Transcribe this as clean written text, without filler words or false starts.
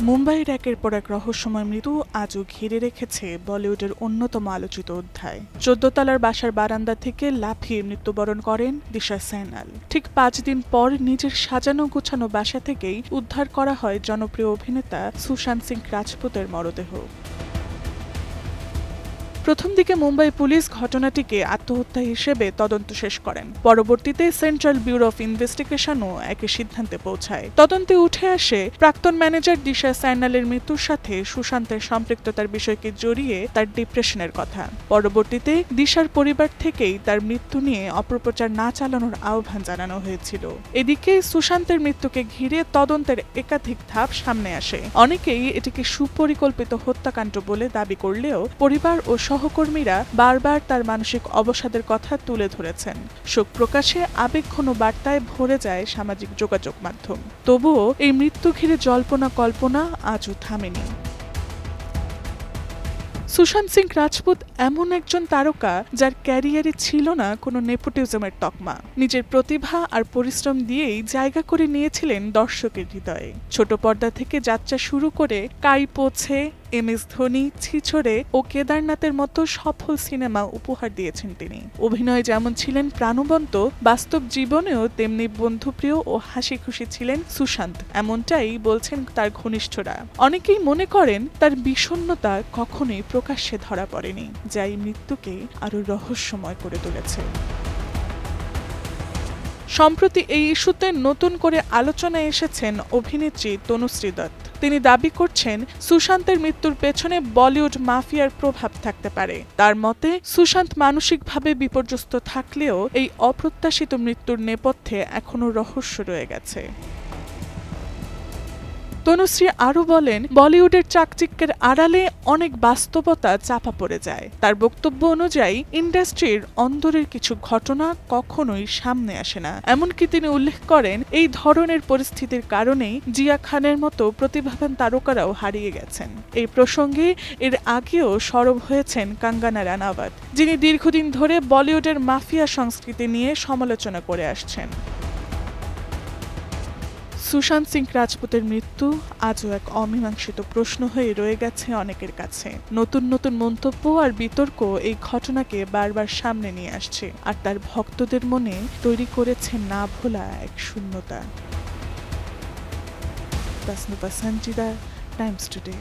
মুম্বাইয়ের একের পর এক রহস্যময় মৃত্যু আজও ঘিরে রেখেছে বলিউডের অন্যতম আলোচিত অধ্যায়। 14 তলার বাসার বারান্দা থেকে লাফিয়ে মৃত্যুবরণ করেন দিশা সাইনাল। ঠিক 5 দিন পর নিজের সাজানো গোছানো বাসা থেকেই উদ্ধার করা হয় জনপ্রিয় অভিনেতা সুশান্ত সিং রাজপুতের মরদেহ। প্রথম দিকে মুম্বাই পুলিশ ঘটনাটিকে আত্মহত্যা হিসেবে তদন্ত শেষ করেন। পরবর্তীতে সেন্ট্রাল ব্যুরো অফ ইনভেস্টিগেশনও একই সিদ্ধান্তে পৌঁছায়। তদন্তে উঠে আসে প্রাক্তন ম্যানেজার দিশা সাইনালের মৃত্যুর সাথে সুশান্তের সম্পৃক্ততার বিষয়কে জড়িয়ে তার ডিপ্রেশনের কথা। পরবর্তীতে দিশার পরিবার থেকেই তার মৃত্যু নিয়ে অপপ্রচার না চালানোর আহ্বান জানানো হয়েছিল। এদিকে সুশান্তের মৃত্যুকে ঘিরে তদন্তের একাধিক ধাপ সামনে আসে। অনেকেই এটিকে সুপরিকল্পিত হত্যাকাণ্ড বলে দাবি করলেও পরিবার ও সহকর্মীরা বারবার তার মানসিক অবসাদের কথা তুলে ধরেছেন। শোক প্রকাশে আবেগঘন বার্তায় ভরে যায় সামাজিক যোগাযোগ মাধ্যম। তবুও এই মৃত্যু ঘিরে জল্পনা কল্পনা আজও থামেনি। সুশান্ত সিং রাজপুত এমন একজন তারকা যার ক্যারিয়ারে ছিল না কোনো নেপোটিজমের তকমা। নিজের প্রতিভা আর পরিশ্রম দিয়েই জায়গা করে নিয়েছিলেন দর্শকের হৃদয়ে। ছোট পর্দা থেকে যাত্রা শুরু করে কাই পোছে, MS ধোনি, ছিছড়ে ও কেদারনাথের মতো সফল সিনেমা উপহার দিয়েছেন তিনি। অভিনয়ে যেমন ছিলেন প্রাণবন্ত, বাস্তব জীবনেও তেমনি বন্ধুপ্রিয় ও হাসি খুশি ছিলেন সুশান্ত, এমনটাই বলছেন তার ঘনিষ্ঠরা। অনেকেই মনে করেন তার বিষণ্ণতা কখনোই প্রকাশ্যে ধরা পড়েনি, যা এই মৃত্যুকে আরো রহস্যময় করে তুলেছে। সম্প্রতি এই ইস্যুতে নতুন করে আলোচনায় এসেছেন অভিনেত্রী তনুশ্রী দত্ত। তিনি দাবি করছেন সুশান্তের মৃত্যুর পেছনে বলিউড মাফিয়ার প্রভাব থাকতে পারে। তার মতে সুশান্ত মানসিকভাবে বিপর্যস্ত থাকলেও এই অপ্রত্যাশিত মৃত্যুর নেপথ্যে এখনো রহস্য রয়ে গেছে। তনুশ্রী আরও বলেন, বলিউডের চাকচিক্যের আড়ালে অনেক বাস্তবতা চাপা পড়ে যায়। তার বক্তব্য অনুযায়ী ইন্ডাস্ট্রির অন্দরের কিছু ঘটনা কখনোই সামনে আসে না। এমনকি তিনি উল্লেখ করেন, এই ধরনের পরিস্থিতির কারণেই জিয়া খানের মতো প্রতিভাবান তারকারাও হারিয়ে গেছেন। এই প্রসঙ্গে এর আগেও সরব হয়েছেন কঙ্গনা রানাওয়াত, যিনি দীর্ঘদিন ধরে বলিউডের মাফিয়া সংস্কৃতি নিয়ে সমালোচনা করে আসছেন। সুশান্ত সিং রাজপুতের মৃত্যু আজও এক অমীমাংসিত প্রশ্ন হয়ে রয়ে গেছে অনেকের কাছে। নতুন নতুন মন্তব্য আর বিতর্ক এই ঘটনাকে বারবার সামনে নিয়ে আসছে, আর তার ভক্তদের মনে তৈরি করেছে না ভোলা এক শূন্যতা। তাসনুপা সঞ্জিদা, টাইমস টুডে।